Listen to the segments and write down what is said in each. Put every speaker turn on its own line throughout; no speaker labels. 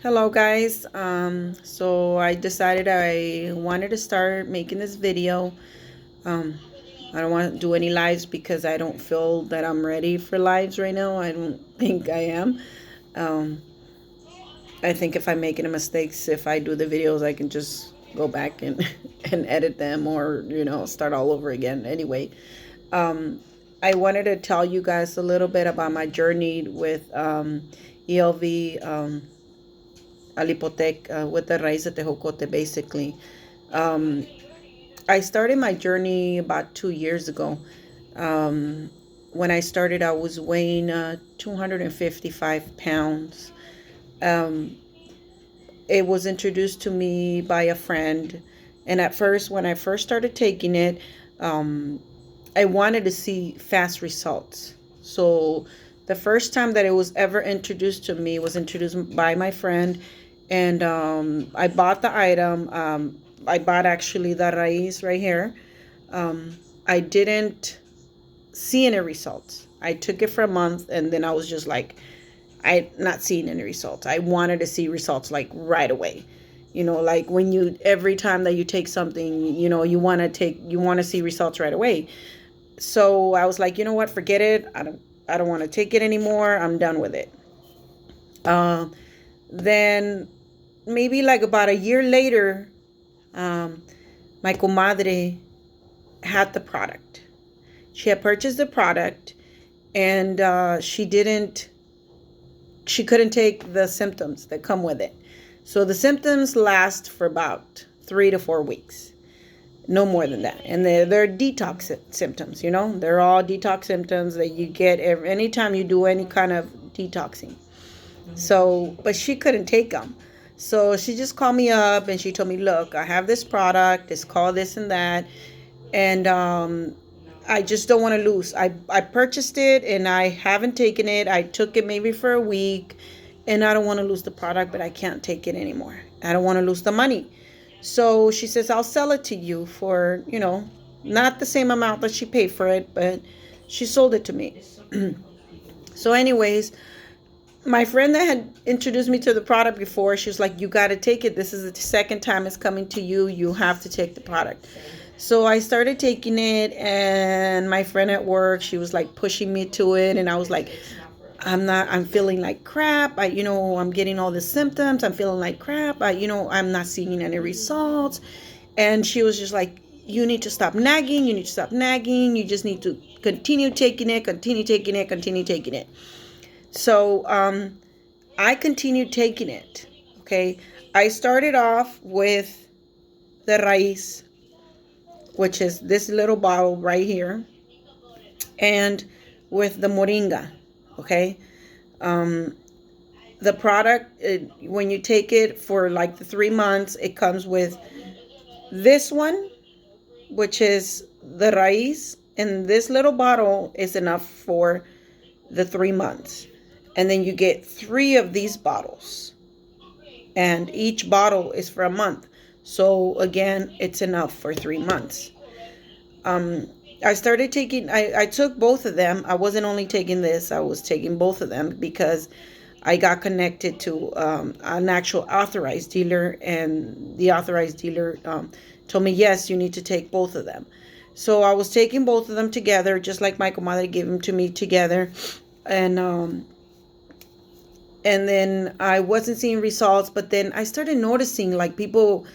Hello guys. So I decided I wanted to start making this video. Um, I don't want to do any lives because I don't feel that I'm ready for lives right now. I don't think I am. Um, I think if I'm making mistakes, if I do the videos, I can just go back and and edit them or start all over again. Anyway, um, I wanted to tell you guys a little bit about my journey with ELV. Alipotec with the Rais de tejocote, basically. Um, I started my journey about 2 years ago. Um, when I started, I was weighing 255 pounds. Um, it was introduced to me by a friend. And at first, when I first started taking it, um, I wanted to see fast results. So the first time that it was ever introduced to me was introduced by my friend, and I bought the item. I bought actually the Rais right here. I didn't see any results. I took it for a month, and then I was just like, I not seeing any results. I wanted to see results like right away. Like when you every time that you take something, you want to see results right away. So I was like, you know what, forget it. I don't want to take it anymore. I'm done with it. Uh, then maybe like about a year later, um, my comadre had the product. She had purchased the product, and she couldn't take the symptoms that come with it. So the symptoms last for about 3 to 4 weeks, no more than that. And they're detox symptoms, they're all detox symptoms that you get anytime you do any kind of detoxing. So, but she couldn't take them. So she just called me up and she told me, look, I have this product. It's called this and that. And I just don't want to lose. I purchased it and I haven't taken it. I took it maybe for a week, and I don't want to lose the product, but I can't take it anymore. I don't want to lose the money. So she says, I'll sell it to you for, not the same amount that she paid for it, but she sold it to me. So anyways, my friend that had introduced me to the product before, she was like, you got to take it. This is the second time it's coming to you. You have to take the product. So I started taking it, and my friend at work, she was like pushing me to it. And I was like, I'm feeling like crap. I'm getting all the symptoms. I'm feeling like crap. I'm not seeing any results. And she was just like, you need to stop nagging. You need to stop nagging. You just need to continue taking it, continue taking it, continue taking it. So I continued taking it. Okay. I started off with the Rais, which is this little bottle right here, and with the Moringa. Okay. The product, when you take it for like the 3 months, it comes with this one, which is the Rais, and this little bottle is enough for the 3 months. And then you get 3 of these bottles, and each bottle is for a month. So again, it's enough for 3 months. I started taking, I took both of them. I wasn't only taking this, I was taking both of them because I got connected to an actual authorized dealer, and the authorized dealer told me, yes, you need to take both of them. So I was taking both of them together, just like my comadre gave them to me together. And then I wasn't seeing results, but then I started noticing like people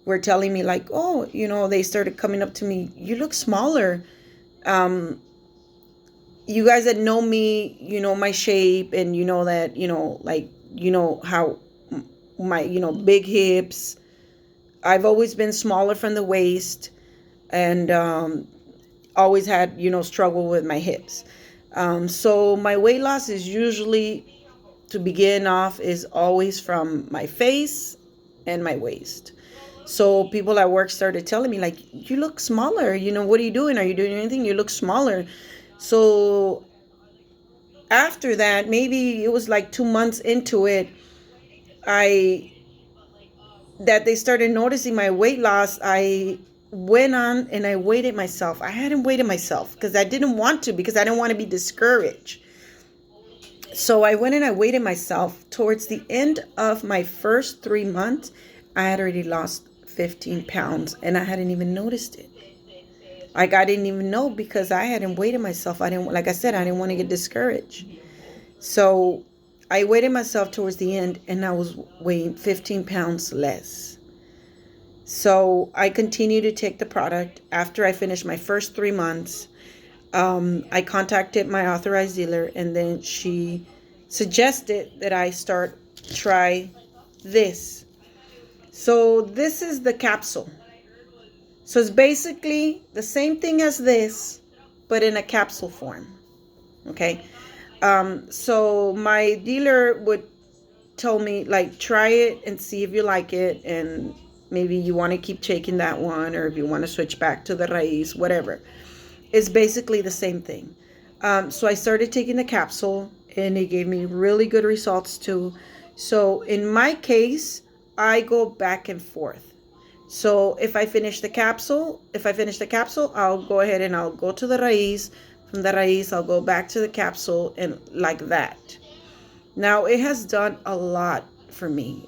were telling me like, oh, they started coming up to me, you look smaller. You guys that know me, my shape, and that, like, how my, big hips. I've always been smaller from the waist, and always had, struggle with my hips. So my weight loss is usually, to begin off, is always from my face and my waist. So people at work started telling me like, you look smaller, what are you doing? Are you doing anything? You look smaller. So after that, maybe it was like 2 months into it, I that they started noticing my weight loss. I went on and I weighed myself. I hadn't weighed myself because I didn't want to, because I didn't want to be discouraged. So I went and I weighed myself. Towards the end of my first 3 months, I had already lost 15 pounds and I hadn't even noticed it. Like, I didn't even know because I hadn't weighed myself. I didn't, like I said, I didn't want to get discouraged. So I weighed myself towards the end and I was weighing 15 pounds less. So I continued to take the product. After I finished my first 3 months, I contacted my authorized dealer, and then she suggested that I try this. So this is the capsule. So it's basically the same thing as this, but in a capsule form. Okay. So my dealer would tell me, like, try it and see if you like it, and maybe you want to keep taking that one, or if you want to switch back to the Rais, whatever. It's basically the same thing. So I started taking the capsule, and it gave me really good results too. So in my case, I go back and forth. So if I finish the capsule, I'll go ahead and I'll go to the Rais. From the Rais, I'll go back to the capsule, and like that. Now it has done a lot for me.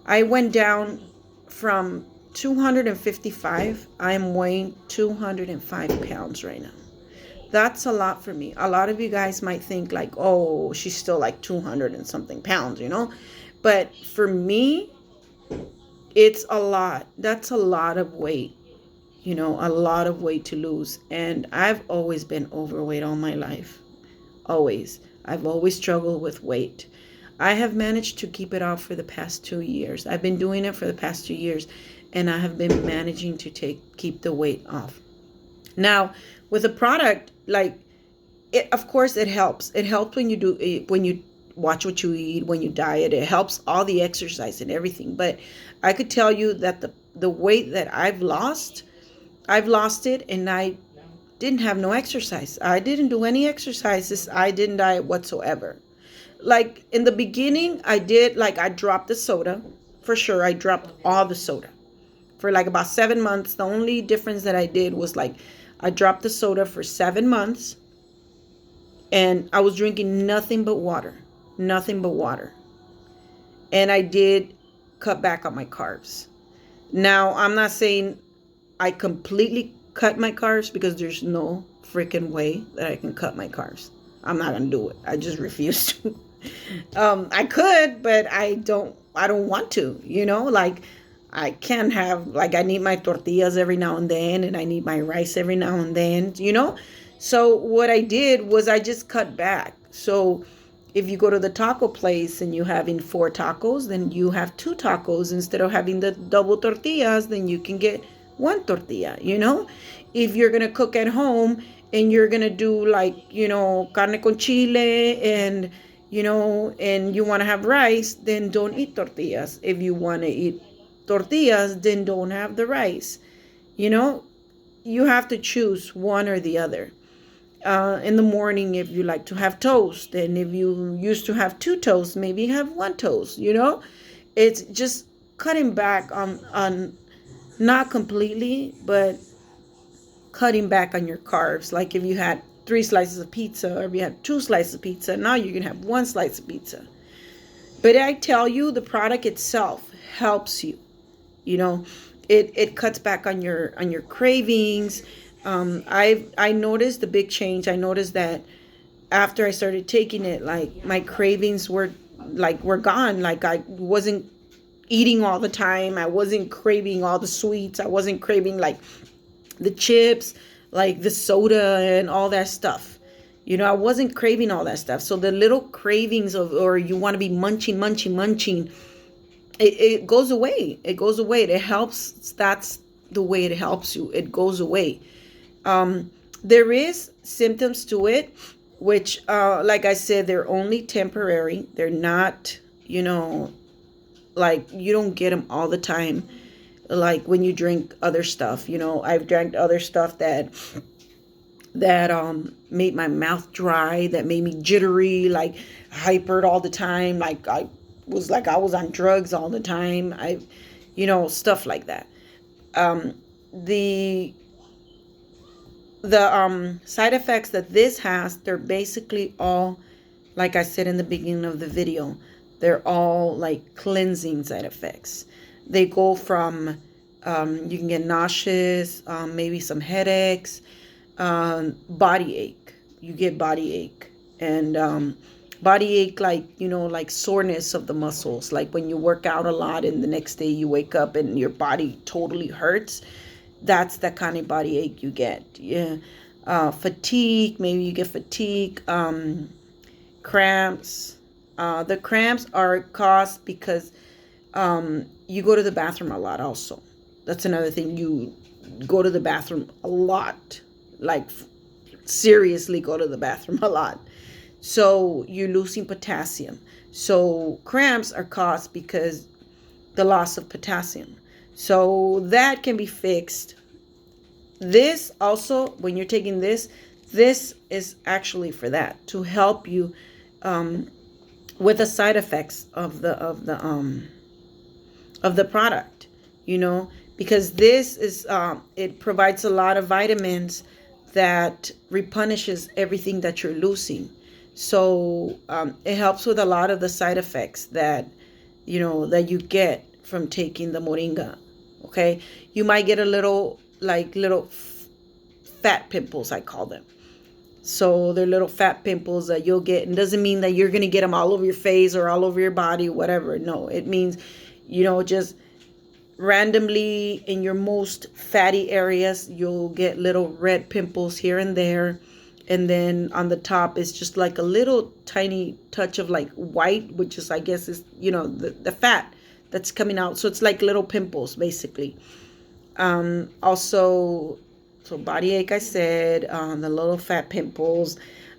I went down from 255. I'm weighing 205 pounds right now. That's a lot for me. A lot of you guys might think like, oh, she's still like 200 and something pounds, But for me, it's a lot. That's a lot of weight, a lot of weight to lose. And I've always been overweight all my life. Always. I've always struggled with weight. I have managed to keep it off for the past 2 years. I've been doing it for the past 2 years, and I have been managing to keep the weight off. Now, with a product like it, of course, it helps. It helps when you watch what you eat, when you diet. It helps all the exercise and everything. But I could tell you that the weight that I've lost it, and I didn't have no exercise. I didn't do any exercises. I didn't diet whatsoever. Like in the beginning, I dropped the soda. For sure, I dropped all the soda. For like about 7 months, the only difference that I did was like I dropped the soda for 7 months, and I was drinking nothing but water. Nothing but water. And I did cut back on my carbs. Now, I'm not saying I completely cut my carbs, because there's no freaking way that I can cut my carbs. I'm not gonna do it. I just refuse to. I could, but I don't want to, like I can't have, like, I need my tortillas every now and then, and I need my rice every now and then, So what I did was I just cut back. So if you go to the taco place and you're having 4 tacos, then you have 2 tacos. Instead of having the double tortillas, then you can get 1 tortilla, If you're going to cook at home and you're going to do like, carne con chile and, and you want to have rice, then don't eat tortillas. If you want to eat tortillas, then don't have the rice. You have to choose one or the other. In the morning, if you like to have toast, and if you used to have 2 toasts, maybe have 1 toast, It's just cutting back on not completely, but cutting back on your carbs. Like if you had 3 slices of pizza, or if you had 2 slices of pizza, now you can have 1 slice of pizza. But I tell you, the product itself helps you. It cuts back on your cravings. I noticed the big change. I noticed that after I started taking it, like my cravings were gone. Like I wasn't eating all the time. I wasn't craving all the sweets. I wasn't craving like the chips, like the soda and all that stuff. I wasn't craving all that stuff. So the little cravings or you want to be munching, it goes away. It goes away. It helps. That's the way it helps you. It goes away. There is symptoms to it, which, like I said, they're only temporary. They're not, like you don't get them all the time. Like when you drink other stuff, I've drank other stuff that made my mouth dry, that made me jittery, like hypered all the time. Like I was on drugs all the time. Stuff like that. The the side effects that this has, they're basically all, like I said in the beginning of the video, they're all like cleansing side effects. They go from you can get nauseous, maybe some headaches, body ache. You get body ache, and body ache, like, you know, like soreness of the muscles, like when you work out a lot and the next day you wake up and your body totally hurts. That's the kind of body ache you get. Yeah. Fatigue, maybe you get fatigue. Cramps. The cramps are caused because you go to the bathroom a lot also. That's another thing. You go to the bathroom a lot, like seriously go to the bathroom a lot. So you're losing potassium. So cramps are caused because the loss of potassium. So that can be fixed. This also, when you're taking this is actually for that, to help you with the side effects of the product, you know, because this is it provides a lot of vitamins that replenishes everything that you're losing. So it helps with a lot of the side effects that, you know, that you get from taking the moringa. Okay, you might get a little, like little fat pimples, I call them. So they're little fat pimples that you'll get, and doesn't mean that you're going to get them all over your face or all over your body, whatever. No, it means, you know, just randomly in your most fatty areas, you'll get little red pimples here and there. And then on the top is just like a little tiny touch of like white, which is, I guess, is, you know, the fat that's coming out. So it's like little pimples, basically. Also, so body ache, I said, the little fat pimples,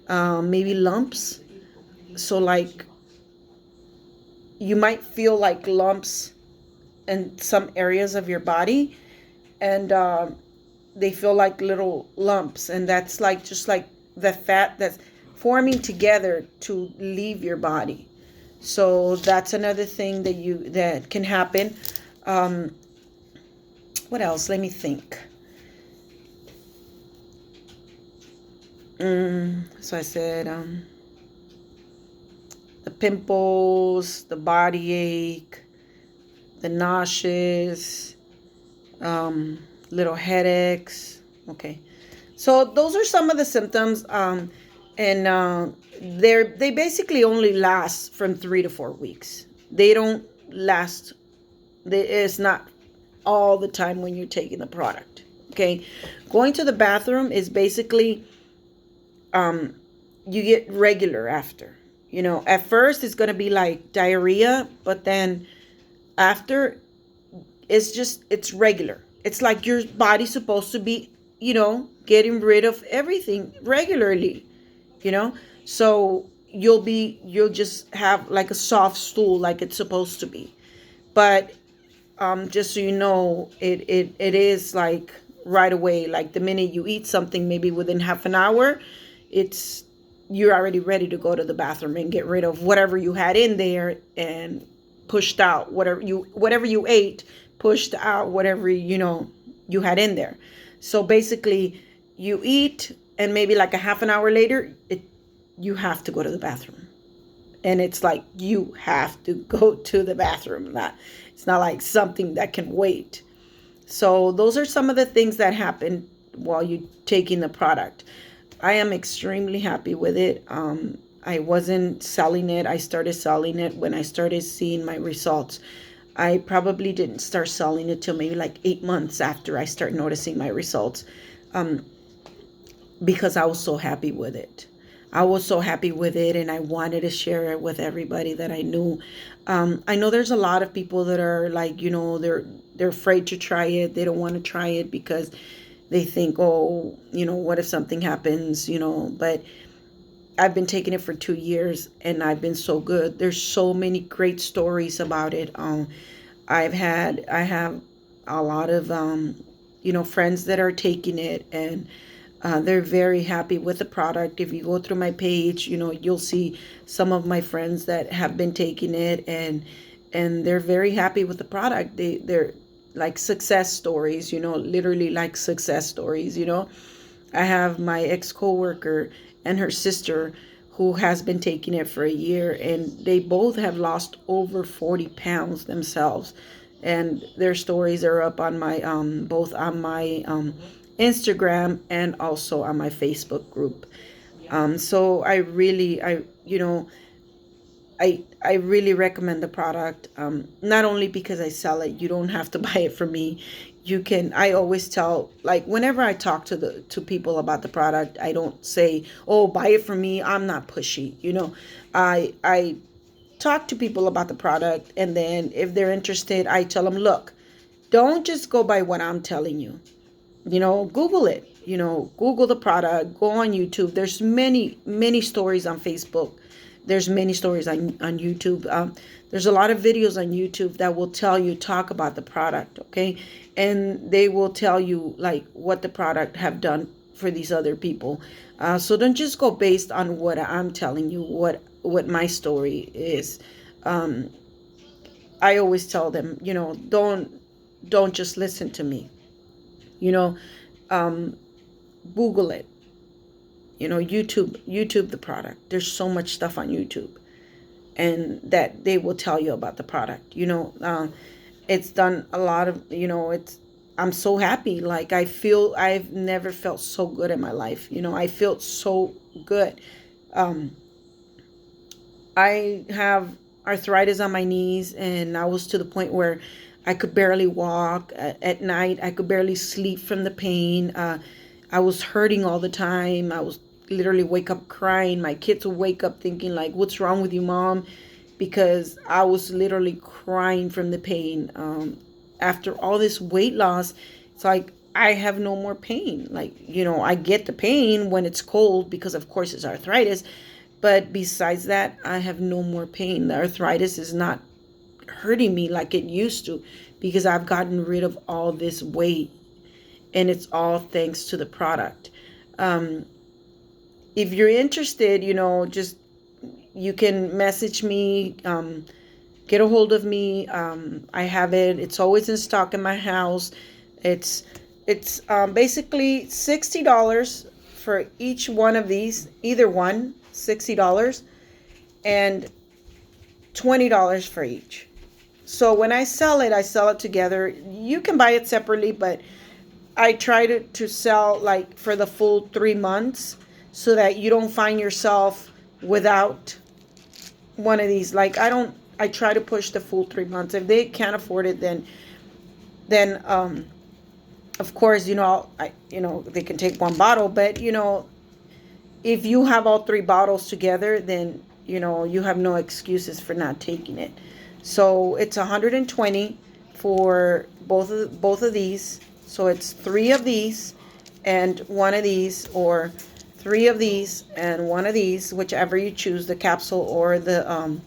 maybe lumps. So like you might feel like lumps in some areas of your body, and they feel like little lumps, and that's like just like the fat that's forming together to leave your body. So that's another thing that can happen. What else? Let me think. So I said the pimples, the body ache, the nauseous, little headaches. Okay, so those are some of the symptoms, and they basically only last from 3 to 4 weeks. They don't last. It's not all the time when you're taking the product. Okay, going to the bathroom is basically you get regular after. You know, at first it's gonna be like diarrhea, but then after it's regular. It's like your body's supposed to be, you know, getting rid of everything regularly, you know. So you'll just have like a soft stool like it's supposed to be. But just so you know, it is like right away, like the minute you eat something, maybe within half an hour, you're already ready to go to the bathroom and get rid of whatever you had in there and pushed out whatever you ate, pushed out whatever, you know, you had in there. So basically you eat, and maybe like a half an hour later you have to go to the bathroom. And it's like you have to go to the bathroom. It's not like something that can wait. So those are some of the things that happen while you're taking the product. I am extremely happy with it. I wasn't selling it. I started selling it when I started seeing my results. I probably didn't start selling it till maybe like 8 months after I started noticing my results, because I was so happy with it. I was so happy with it, and I wanted to share it with everybody that I knew. I know there's a lot of people that are like, you know, they're afraid to try it. They don't want to try it because they think, oh, you know, what if something happens, you know. But I've been taking it for 2 years, and I've been so good. There's so many great stories about it. I have a lot of you know, friends that are taking it, and they're very happy with the product. If you go through my page, you know, you'll see some of my friends that have been taking it, and they're very happy with the product. They're like success stories, you know, literally like success stories, you know. I have my ex-coworker and her sister who has been taking it for a year, and they both have lost over 40 pounds themselves. And their stories are up on my both on my Instagram and also on my Facebook group. So I really, I really recommend the product. Not only because I sell it, you don't have to buy it from me. You can. I always tell, like, whenever I talk to people about the product, I don't say, "Oh, buy it from me." I'm not pushy. I talk to people about the product, and then if they're interested, I tell them, "Look, don't just go by what I'm telling you. Google it. Google the product. Go on YouTube. There's many stories on Facebook. There's many stories on YouTube. There's a lot of videos on YouTube that will talk about the product, okay? And they will tell you, like, what the product have done for these other people. So don't just go based on what I'm telling you, what my story is. I always tell them, don't just listen to me. you know um, Google it. YouTube the product. There's so much stuff on YouTube, and that they will tell you about the product. It's done a lot of, it's I'm so happy. Like, I've never felt so good in my life. I feel so good. um I have arthritis on my knees, and I was to the point where I could barely walk at night. I could barely sleep from the pain. I was hurting all the time. I was literally wake up crying. My kids would wake up thinking, like, "What's wrong with you, Mom?" Because I was literally crying from the pain. After all this weight loss, it's like I have no more pain. Like, I get the pain when it's cold because, of course, it's arthritis. But besides that, I have no more pain. The arthritis is not hurting me like it used to, because I've gotten rid of all this weight, and it's all thanks to the product. Um, if you're interested, just you can message me, get a hold of me. I have it. It's always in stock in my house. It's basically $60 for each one of these, either one, $60, and $20 for each. So when I sell it together. You can buy it separately, but I try to sell, like, for the full 3 months, so that you don't find yourself without one of these. Like, I try to push the full 3 months. If they can't afford it, then of course, they can take one bottle. But if you have all three bottles together, then you have no excuses for not taking it. So it's 120 for both of these. So it's three of these and one of these, or three of these and one of these, whichever you choose, the capsule or the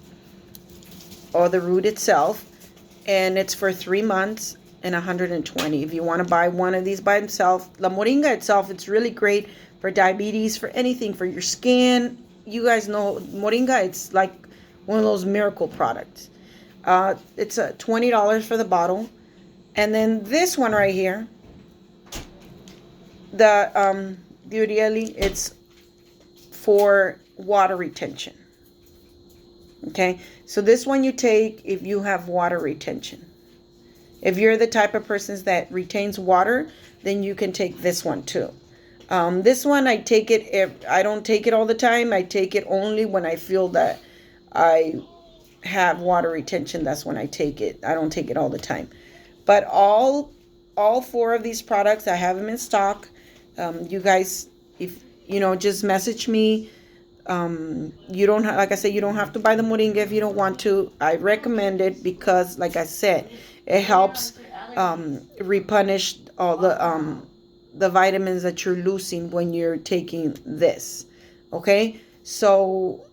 root itself. And it's for 3 months and 120. If you want to buy one of these by itself, La Moringa itself, it's really great for diabetes, for anything, for your skin. You guys know Moringa, it's like one of those miracle products. It's $20 for the bottle. And then this one right here, the Urieli, it's for water retention. Okay, so this one you take if you have water retention. If you're the type of person that retains water, then you can take this one too. This one, I take it I don't take it all the time. I take it only when I feel that I have water retention. That's when I take it. I don't take it all the time. But all four of these products, I have them in stock. You guys, if just message me. You don't like I said, you don't have to buy the moringa if you don't want to. I recommend it because, like I said, it helps replenish all the vitamins that you're losing when you're taking this. Okay, so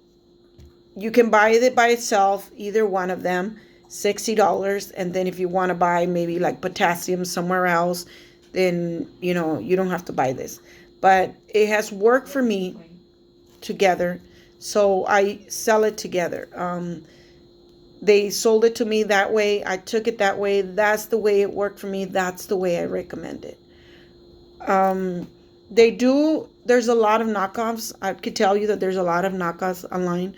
you can buy it by itself, either one of them, $60. And then if you want to buy maybe like potassium somewhere else, then you don't have to buy this. But it has worked for me together, so I sell it together. They sold it to me that way. I took it that way. That's the way it worked for me. That's the way I recommend it. They do. There's a lot of knockoffs. I could tell you that there's a lot of knockoffs online.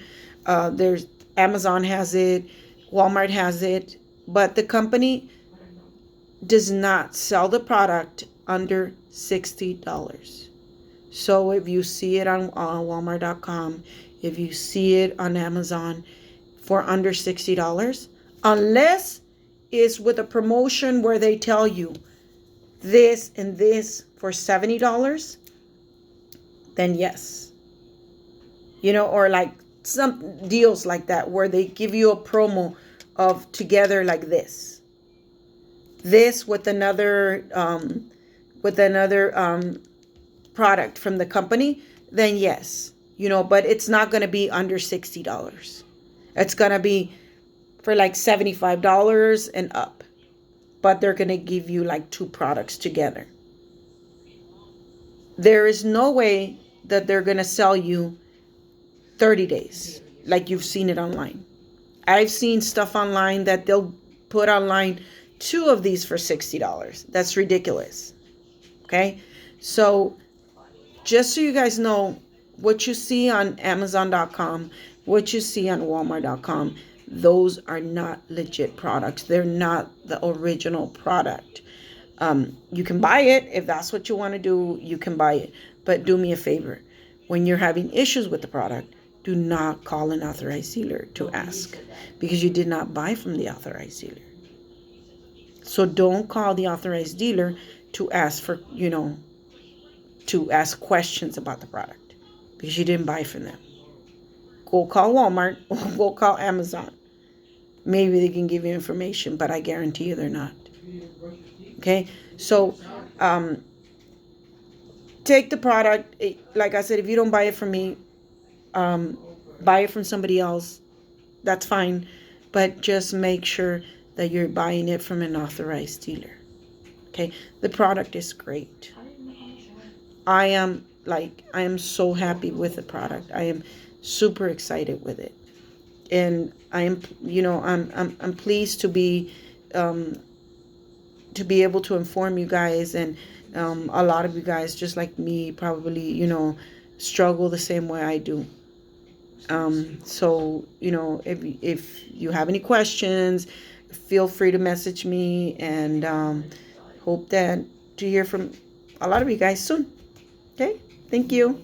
There's Amazon has it, Walmart has it, but the company does not sell the product under $60. So if you see it on Walmart.com, if you see it on Amazon for under $60, unless it's with a promotion where they tell you this and this for $70, then yes. Or like some deals like that where they give you a promo of together like this with another product from the company, then yes. But it's not going to be under $60. It's going to be for like $75 and up. But they're going to give you like two products together. There is no way that they're going to sell you 30 days like you've seen it online. I've seen stuff online that they'll put online 2 of these for $60. That's ridiculous. Okay? So just so you guys know, what you see on Amazon.com, what you see on Walmart.com, those are not legit products. They're not the original product. You can buy it. If that's what you want to do, you can buy it. But do me a favor. When you're having issues with the product, do not call an authorized dealer to ask, because you did not buy from the authorized dealer. So don't call the authorized dealer to ask for, to ask questions about the product, because you didn't buy from them. Go call Walmart or go call Amazon. Maybe they can give you information, but I guarantee you they're not. Okay? So, take the product. Like I said, if you don't buy it from me, buy it from somebody else. That's fine. But just make sure that you're buying it from an authorized dealer. Okay? The product is great. I am so happy with the product. I am super excited with it. And I am, I'm pleased to be able to inform you guys, and a lot of you guys, just like me, probably, struggle the same way I do. So, if you have any questions, feel free to message me, and hope that to hear from a lot of you guys soon. Okay? Thank you.